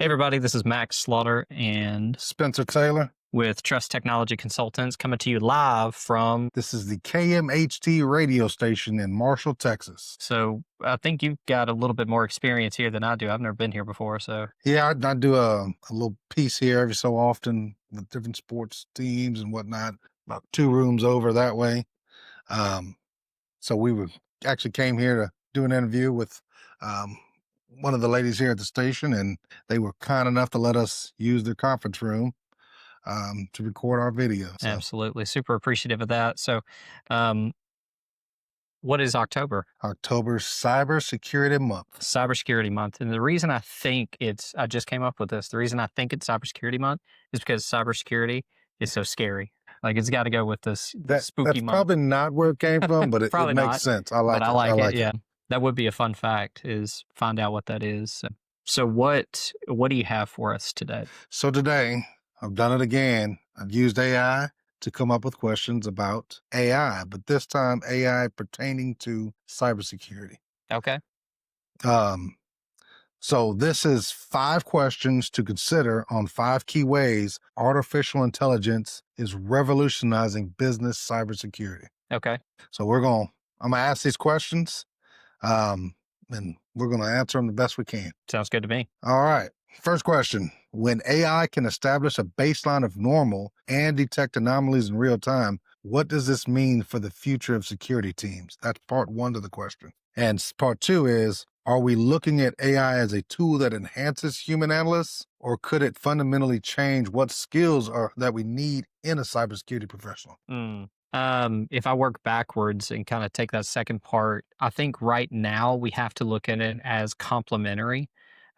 Hey, everybody, this is Max Slaughter and Spencer Taylor. with Trust Technology Consultants coming to you live from. This is the KMHT radio station in Marshall, Texas. So I think you've got a little bit more experience here than I do. I've never been here before. So Yeah, I do a little piece here every so often with different sports teams and whatnot, about 2 rooms over that way. So actually came here to do an interview with one of the ladies here at the station, and they were kind enough to let us use their conference room to record our video. So absolutely super appreciative of that. So, what is October? October's Cybersecurity Month. Cybersecurity Month. And the reason I just came up with this. The reason I think it's Cybersecurity Month is because cybersecurity is so scary. Like it's got to go with this spooky That's month. probably not where it came from, but it Probably makes not, sense. I like but I it. like it. Yeah, that would be a fun fact is find out what that is. So what do you have for us today? So today, I've done it again. I've used AI to come up with questions about AI, but this time AI pertaining to cybersecurity. Okay. So this is 5 questions to consider on 5 key ways artificial intelligence is revolutionizing business cybersecurity. Okay. So I'm gonna ask these questions, and we're gonna answer them the best we can. Sounds good to me. All right. First question. When AI can establish a baseline of normal and detect anomalies in real time, what does this mean for the future of security teams? That's part 1 to the question. And part 2 is, are we looking at AI as a tool that enhances human analysts, or could it fundamentally change what skills that we need in a cybersecurity professional? If I work backwards and kind of take that second part, I think right now we have to look at it as complementary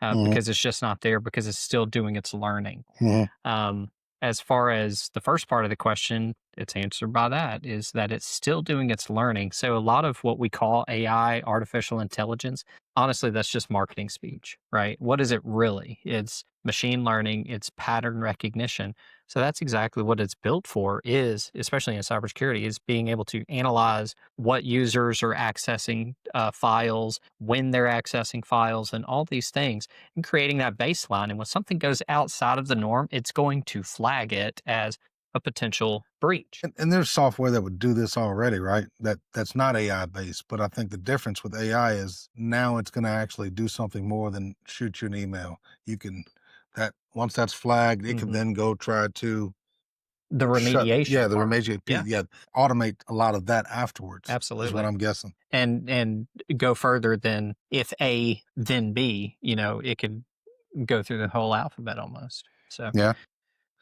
because it's just not there because it's still doing its learning. Mhm. As far as the first part of the question, it's answered by that is that it's still doing its learning. So a lot of what we call AI, artificial intelligence, honestly, that's just marketing speech, right? What is it really? It's machine learning, it's pattern recognition. So that's exactly what it's built for is, especially in cybersecurity, is being able to analyze what users are accessing files, when they're accessing files, and all these things, and creating that baseline. And when something goes outside of the norm, it's going to flag it as a potential breach. And there's software that would do this already, right? That's not AI based, but I think the difference with AI is now it's going to actually do something more than shoot you an email. You can once that's flagged, it can Mhm. then go try to The remediation the part. remediation, Yeah, automate a lot of that afterwards. Is what absolutely. I'm guessing. And go further than if A, then B, it could go through the whole alphabet almost. So, Yeah.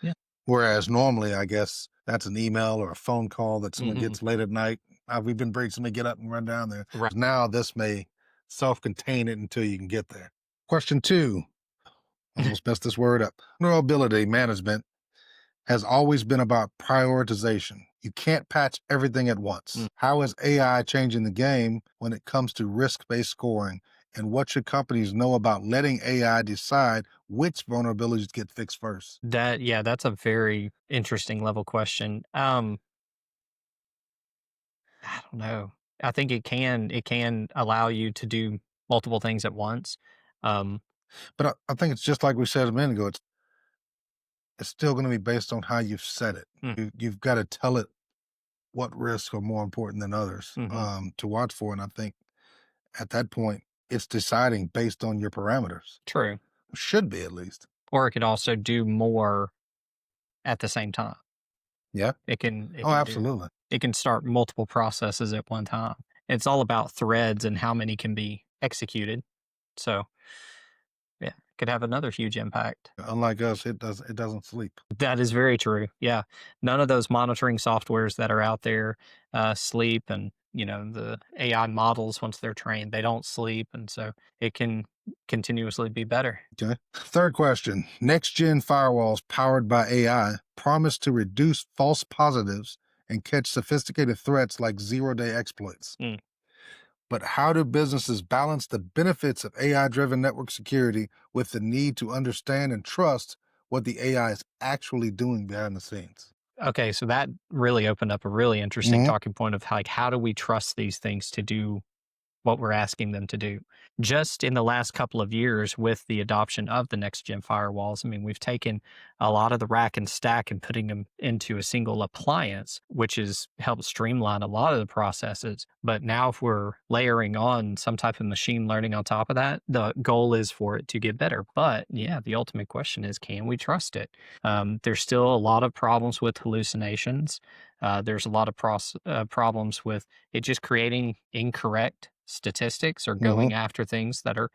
yeah. Whereas normally, I guess that's an email or a phone call that someone Mhm. gets late at night. We've been breached. Somebody get up and run down there. Right. Now this may self-contain it until you can get there. Question 2. Almost messed this word up. Vulnerability management has always been about prioritization. You can't patch everything at once. How is AI changing the game when it comes to risk-based scoring? And what should companies know about letting AI decide which vulnerabilities get fixed first? That's a very interesting level question. I don't know. I think it can allow you to do multiple things at once. Um, But I think it's just like we said a minute ago. It's still going to be based on how you've said it. mm, You've got to tell it what risks are more important than others mhm, to watch for. And I think at that point, it's deciding based on your parameters. true. Should be at least. Or it could also do more at the same time. Yeah. It Oh, can do absolutely. it can start multiple processes at one time. It's all about threads and how many can be executed. So, yeah, it could have another huge impact. Unlike us, it doesn't sleep. That is very true. Yeah. None of those monitoring softwares that are out there sleep. And, the AI models, once they're trained, they don't sleep. And so it can continuously be better. Okay. Third question. Next gen firewalls powered by AI promise to reduce false positives and catch sophisticated threats like zero-day exploits. Mm. But how do businesses balance the benefits of AI driven network security with the need to understand and trust what the AI is actually doing behind the scenes? Okay. So that really opened up a really interesting Hmm. talking point of like, how do we trust these things to do what we're asking them to do. Just in the last couple of years with the adoption of the next gen firewalls, I mean, we've taken a lot of the rack and stack and putting them into a single appliance, which has helped streamline a lot of the processes. But now, if we're layering on some type of machine learning on top of that, the goal is for it to get better. But yeah, the ultimate question is, can we trust it? There's still a lot of problems with hallucinations. There's a lot of problems with it just creating incorrect statistics or Hmm. going after things that are,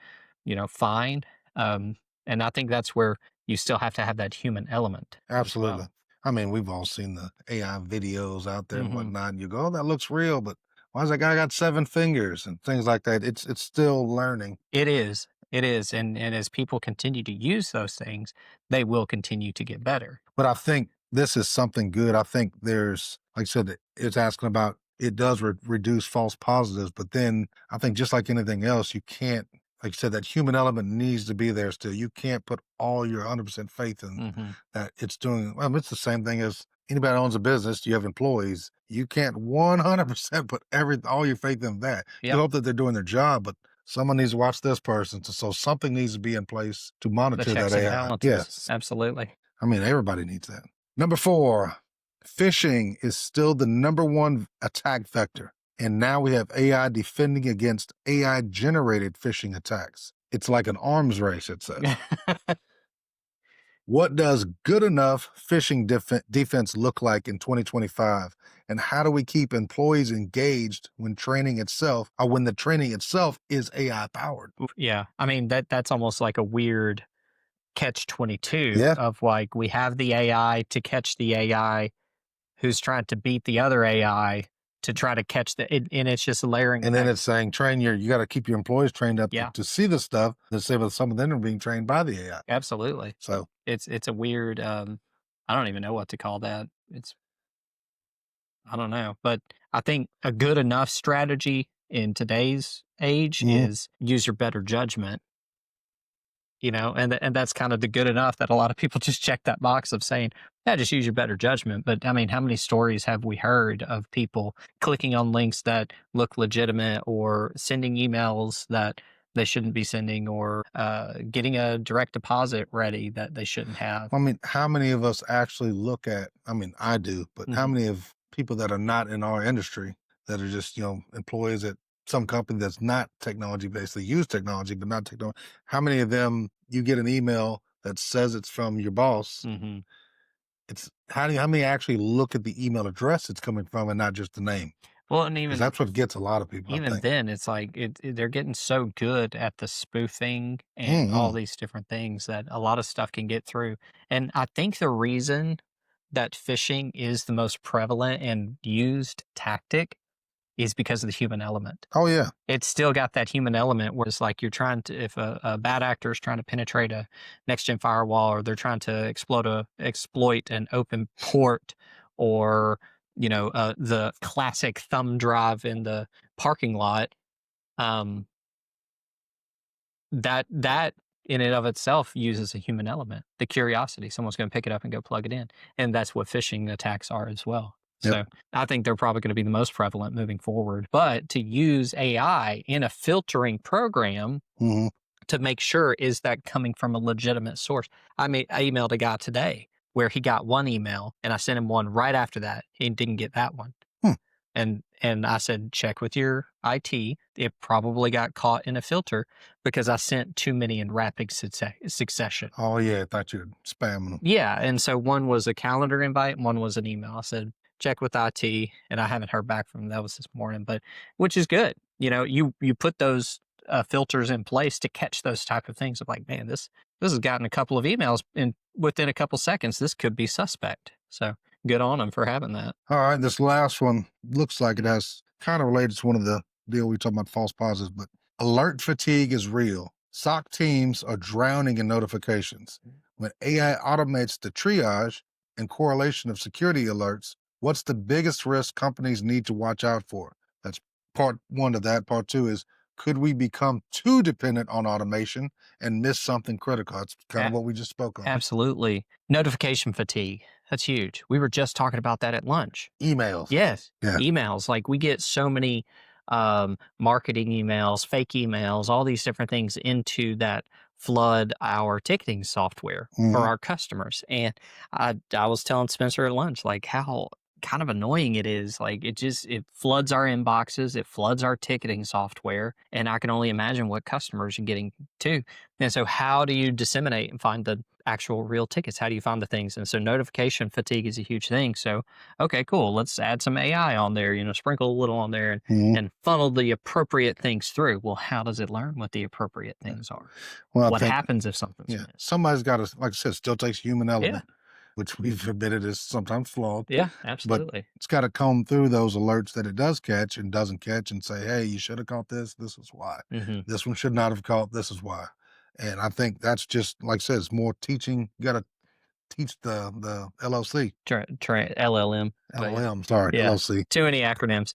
fine. Um, and I think that's where you still have to have that human element as Absolutely. well. I mean, we've all seen the AI videos out there and Hmm. whatnot, and you go, "Oh, that looks real," but why does that guy got 7 fingers and things like that? It's still learning. It is. It is. And as people continue to use those things, they will continue to get better. But I think this is something good. I think there's, like I said, it's asking about it does reduce false positives, but then I think just like anything else, you can't, like you said, that human element needs to be there still. You can't put all your 100% faith in Hmm. that it's doing. Well, it's the same thing as anybody that owns a business. You have employees. You can't 100% put all your faith in that. You Yep. hope that they're doing their job, but someone needs to watch this person. So something needs to be in place to The monitor that checks and AI. balances. Yes. Absolutely. I mean, everybody needs that. Number 4, phishing is still the number one attack vector. And now we have AI defending against AI generated phishing attacks. It's like an arms race, it says. What does good enough phishing defense look like in 2025? And how do we keep employees engaged when training itself, or when the training itself is AI powered? Oof, yeah. I mean, that's almost like a weird catch 22 Yeah. of like we have the AI to catch the AI who's trying to beat the other AI to try to catch and it's just layering And then back. it's saying you got to keep your employees trained up Yeah, to see the stuff. The same with some of them are being trained by the AI. absolutely. So, It's a weird I don't even know what to call that. It's I don't know, but I think a good enough strategy in today's age mhm. is use your better judgment. And that's kind of the good enough that a lot of people just check that box of saying, yeah, just use your better judgment. But I mean, how many stories have we heard of people clicking on links that look legitimate or sending emails that they shouldn't be sending or getting a direct deposit ready that they shouldn't have? I mean, how many of us actually look at, I mean, I do, but how Hmm. many of people that are not in our industry that are just, employees at some company that's not technology based, they use technology, but not technology. How many of them you get an email that says it's from your boss? Hmm. It's how many actually look at the email address it's coming from and not just the name? Well, and Because even that's what gets a lot of people, I even think. then, it's like they're getting so good at the spoofing and all Hmm. these different things that a lot of stuff can get through. And I think the reason that phishing is the most prevalent and used tactic is because of the human element. Oh yeah. It's still got that human element where it's like you're trying to, if a bad actor is trying to penetrate a next gen firewall or they're trying to exploit an open port or, the classic thumb drive in the parking lot, um, that in and of itself uses a human element, the curiosity. Someone's going to pick it up and go plug it in. And that's what phishing attacks are as well. Yep. So I think they're probably going to be the most prevalent moving forward. But to use AI in a filtering program Hmm. to make sure is that coming from a legitimate source. I emailed a guy today where he got one email and I sent him one right after that. He didn't get that one. Hmm. And I said, check with your IT. It probably got caught in a filter because I sent too many in rapid succession. Oh yeah. I thought you were spamming them. Yeah, and so one was a calendar invite, and one was an email. I said, check with IT, and I haven't heard back from them. That was this morning, but which is good. You put those filters in place to catch those type of things of like, man, this has gotten a couple of emails in within a couple seconds. This could be suspect. So good on them for having that. All right, this last one looks like it has kind of related to one of the deal we talking about false positives, but alert fatigue is real. SOC teams are drowning in notifications. When AI automates the triage and correlation of security alerts, what's the biggest risk companies need to watch out for? That's part one of that. Part two is, could we become too dependent on automation and miss something critical? That's kind of what we just spoke on. Absolutely. Notification fatigue. That's huge. We were just talking about that at lunch. Emails. Yes. Yeah. Emails. Like we get so many. marketing emails, fake emails, all these different things into that flood our ticketing software for Mhm. our customers. And I was telling Spencer at lunch, like, how kind of annoying it is. Like, it floods our inboxes, it floods our ticketing software, and I can only imagine what customers are getting too. And so, how do you disseminate and find the actual real tickets? How do you find the things? And so, notification fatigue is a huge thing. So, okay, cool. Let's add some AI on there. Sprinkle a little on there, Mhm. and funnel the appropriate things through. Well, how does it learn what the appropriate Yeah. things are? Well, I What think, happens if something's yeah, missed? somebody's got to, like I said, still takes human Yeah, element, which we've admitted is sometimes flawed, yeah, but absolutely. it's got to comb through those alerts that it does catch and doesn't catch and say, hey, you should have caught this. This is why. Hmm. This one should not have caught. This is why. And I think that's just, like I said, it's more teaching. You got to teach the LLC, LLM, but yeah, LLM, sorry, yeah, LLC. too many acronyms.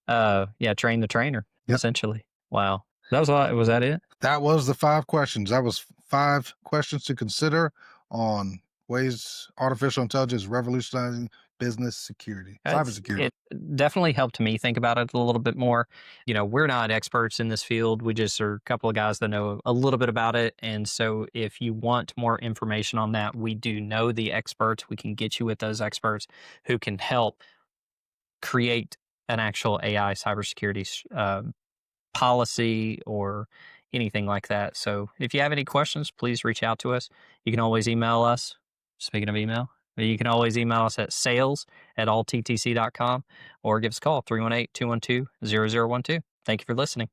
Yeah, train the trainer, Yep. essentially. Wow, that was all. Was that it? That was the 5 questions. That was 5 questions to consider on ways artificial intelligence is revolutionizing business security, cybersecurity. It definitely helped me think about it a little bit more. We're not experts in this field. We just are a couple of guys that know a little bit about it. And so, if you want more information on that, we do know the experts. We can get you with those experts who can help create an actual AI cybersecurity policy or anything like that. So if you have any questions, please reach out to us. You can always email us. Speaking of email, you can always email us at sales@allttc.com or give us a call 318-212-0012. Thank you for listening.